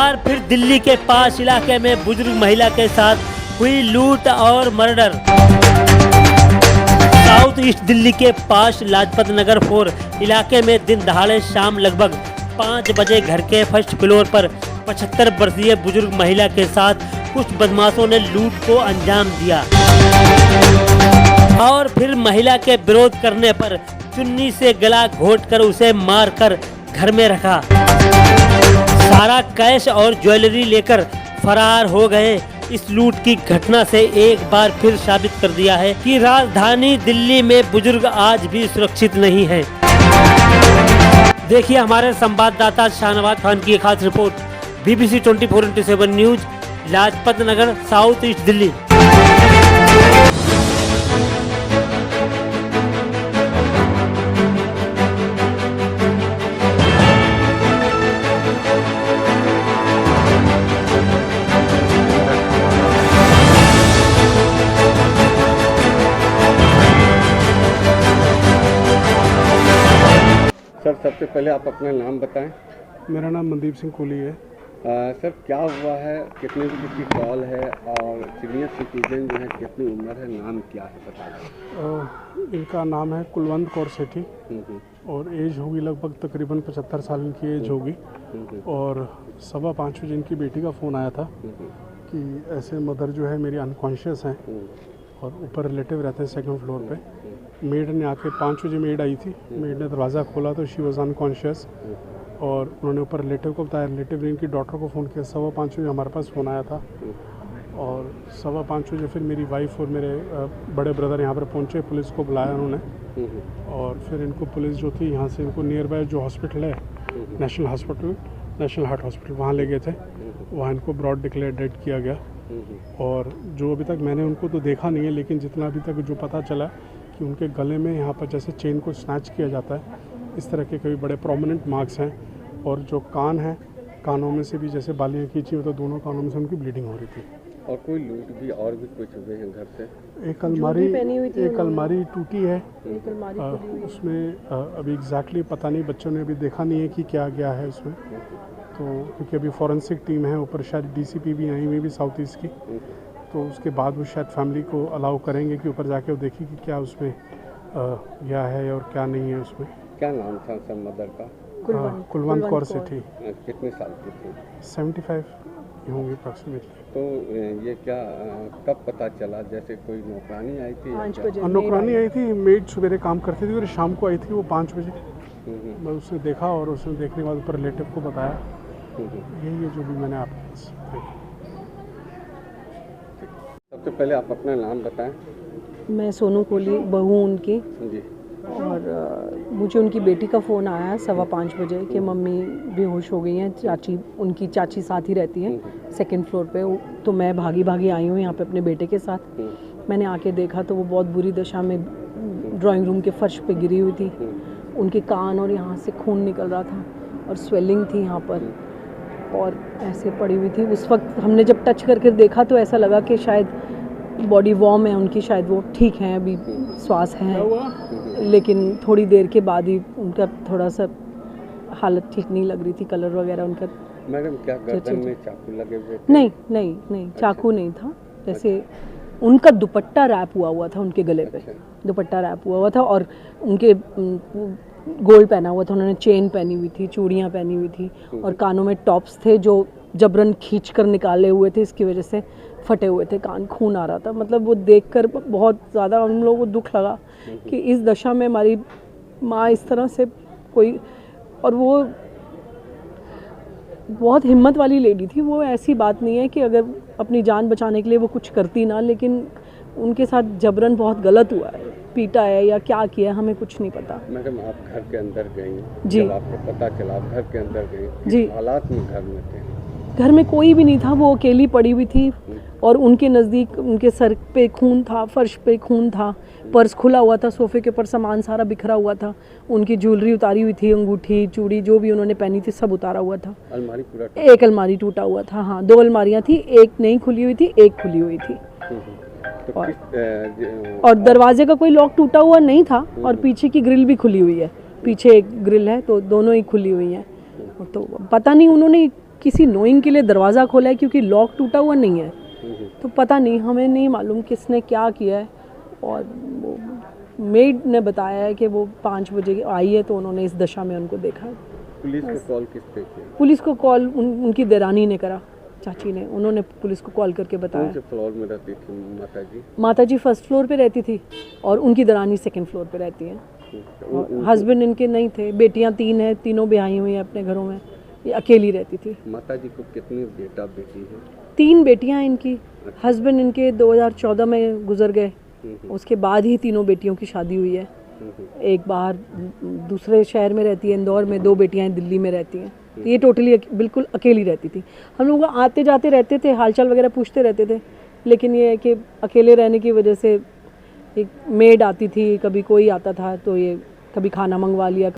बार फिर दिल्ली के पास इलाके में बुजुर्ग महिला के साथ हुई लूट और मर्डर। साउथ ईस्ट दिल्ली के पास लाजपत नगर 4 इलाके में दिन दहाड़े शाम लगभग 5 बजे घर के फर्स्ट फ्लोर पर 75 वर्षीय बुजुर्ग महिला के साथ कुछ बदमाशों ने लूट को अंजाम दिया और फिर महिला के विरोध करने पर चुन्नी से गला घोंटकर उसे मारकर घर में रखा। सारा कैश और ज्वेलरी लेकर फरार हो गए। इस लूट की घटना से एक बार फिर साबित कर दिया है कि राजधानी दिल्ली में बुजुर्ग आज भी सुरक्षित नहीं हैं। देखिए हमारे संवाददाता शाहनवाज खान की एक खास report, BBC 24/7 news, Lajpat Nagar, south east Delhi. Sir, सबसे पहले आप अपना नाम बताएं। मेरा नाम मनदीप सिंह कोहली है। सर, क्या हुआ है, कितने बजे की कॉल है और सीनियर सिटीजन जो है कितनी उम्र है, नाम क्या है बताइए। इनका नाम है कुलवंत कौर सेठी और एज होगी लगभग तकरीबन 75 साल इनकी एज होगी। और 5:15 बजे इनकी बेटी का फ़ोन आया था कि ऐसे मदर जो है मेरी अनकॉन्शियस हैं और ऊपर रिलेटिव रहते हैं 2nd फ्लोर पे। मेड ने आके 5 बजे मेड आई थी, मेड ने दरवाज़ा खोला तो शी वॉज अनकॉन्शियस और उन्होंने ऊपर रिलेटिव को बताया। रिलेटिव ने इनकी डॉटर को फ़ोन किया। 5:15 बजे हमारे पास फ़ोन आया था और 5:15 बजे फिर मेरी वाइफ और मेरे बड़े ब्रदर यहाँ पर पहुँचे। पुलिस को बुलाया उन्होंने और फिर इनको पुलिस जो थी यहाँ से इनको नियर बाय जो हॉस्पिटल है नेशनल हार्ट हॉस्पिटल, वहाँ ले गए थे। वहाँ इनको ब्रॉड डिक्लेयर डेड किया गया। और जो अभी तक मैंने उनको तो देखा नहीं है, लेकिन जितना अभी तक जो पता चला कि उनके गले में यहाँ पर जैसे चेन को स्नैच किया जाता है, इस तरह के कई बड़े प्रोमिनेंट मार्क्स हैं। और जो कान है, कानों में से भी जैसे बालियाँ खींची हो तो दोनों कानों में से उनकी ब्लीडिंग हो रही थी। और कोई लूट भी और भी कुछ हुए हैं घर से? एक अलमारी टूटी है। उसमें अभी एग्जैक्टली पता नहीं, बच्चों ने अभी देखा नहीं है कि क्या गया है उसमें। तो क्योंकि अभी फॉरेंसिक टीम है ऊपर, शायद DCP भी आई हुई भी साउथ ईस्ट की, तो उसके बाद वो शायद फैमिली को अलाउ करेंगे कि ऊपर जाके वो देखी कि क्या उसमें गया है और क्या नहीं है उसमें। क्या नाम था सर मदर का? कुलवंत कौर सेठी। कितने साल की थी? 75 होंगे अप्रॉक्सीमेटली। तो ये क्या कब पता चला? जैसे कोई नौकरानी आई थी? 5 बजे नौकरानी आई थी, मेड सवेरे काम करती थी और शाम को आई थी वो 5 बजे। मैं उसने देखा और उसने देखने के बाद ऊपर रिलेटिव को बताया। यही है जो भी मैंने आपको। सबसे पहले आप अपना नाम बताएं। मैं सोनू कोहली, बहू उनकी जी। और मुझे उनकी बेटी का फ़ोन आया 5:15 बजे कि मम्मी बेहोश हो गई हैं। उनकी चाची साथ ही रहती है 2nd फ्लोर पे। तो मैं भागी आई हूँ यहाँ पे अपने बेटे के साथ। मैंने आके देखा तो वो बहुत बुरी दशा में ड्राइंग रूम के फर्श पे गिरी हुई थी। उनके कान और यहाँ से खून निकल रहा था और स्वेलिंग थी यहाँ पर और ऐसे पड़ी हुई थी। उस वक्त हमने जब टच करके देखा तो ऐसा लगा कि शायद बॉडी वार्म है उनकी, शायद वो ठीक हैं, अभी श्वास है, लेकिन थोड़ी देर के बाद ही उनका थोड़ा सा हालत ठीक नहीं लग रही थी, कलर वगैरह उनका। मैडम, क्या गर्दन में चाकू लगे हुए थे? नहीं, चाकू नहीं था। जैसे उनका दुपट्टा रैप हुआ था उनके गले पे। दुपट्टा रैप हुआ था और उनके गोल्ड पहना हुआ था, उन्होंने चेन पहनी हुई थी, चूड़ियाँ पहनी हुई थी और कानों में टॉप्स थे जो जबरन खींच कर निकाले हुए थे। इसकी वजह से फटे हुए थे कान, खून आ रहा था। मतलब वो देखकर बहुत ज़्यादा हम लोगों को दुख लगा कि इस दशा में हमारी माँ इस तरह से कोई। और वो बहुत हिम्मत वाली लेडी थी। वो ऐसी बात नहीं है कि अगर अपनी जान बचाने के लिए वो कुछ करती ना, लेकिन उनके साथ जबरन बहुत गलत हुआ है, पीटा है या क्या किया हमें कुछ नहीं पता। मैडम, आप घर के अंदर गई जी, जब आपको पता चला आप घर के अंदर गई जी, हालात में घर में थे? घर में कोई भी नहीं था, वो अकेली पड़ी हुई थी और उनके नज़दीक उनके सर पे खून था, फर्श पे खून था, पर्स खुला हुआ था, सोफ़े के ऊपर सामान सारा बिखरा हुआ था, उनकी ज्वेलरी उतारी हुई थी, अंगूठी, चूड़ी जो भी उन्होंने पहनी थी सब उतारा हुआ था। अलमारी पूरा एक अलमारी टूटा हुआ था। हाँ, 2 अलमारियाँ थी, एक नहीं खुली हुई थी, एक खुली हुई थी। तो और दरवाजे का कोई लॉक टूटा हुआ नहीं था और पीछे की ग्रिल भी खुली हुई है। पीछे एक ग्रिल है तो दोनों ही खुली हुई हैं। तो पता नहीं उन्होंने किसी नोइंग के लिए दरवाज़ा खोला है, क्योंकि लॉक टूटा हुआ नहीं है। तो पता नहीं, हमें नहीं मालूम किसने क्या किया है। और वो मेड ने बताया है कि वो 5 बजे आई है तो उन्होंने इस दशा में उनको देखा है। पुलिस को कॉल किस पे किया? पुलिस को कॉल उनकी देरानी ने करा, चाची ने, उन्होंने पुलिस को कॉल करके कौन बताया। से फ्लोर में रहती थी माता जी? माता जी फर्स्ट फ्लोर पे रहती थी और उनकी दरानी सेकंड फ्लोर पे रहती हैं। और हस्बैंड इनके नहीं थे, बेटियां 3 हैं, तीनों ब्याही हुई हैं अपने घरों में, ये अकेली रहती थी। माता जी को कितने बेटा बेटी है? 3 बेटियां इनकी, हस्बैंड इनके 2014 में गुजर गए, उसके बाद ही तीनों बेटियों की शादी हुई है। एक बाहर दूसरे शहर में रहती है, इंदौर में, 2 बेटियां दिल्ली में रहती हैं। तो ये टोटली बिल्कुल अकेली रहती थी। हम लोग आते जाते रहते थे, हालचाल वगैरह पूछते रहते थे, लेकिन ये है कि अकेले रहने की वजह से एक मेड आती थी, कभी कोई आता था तो ये कभी खाना मंगवा लिया।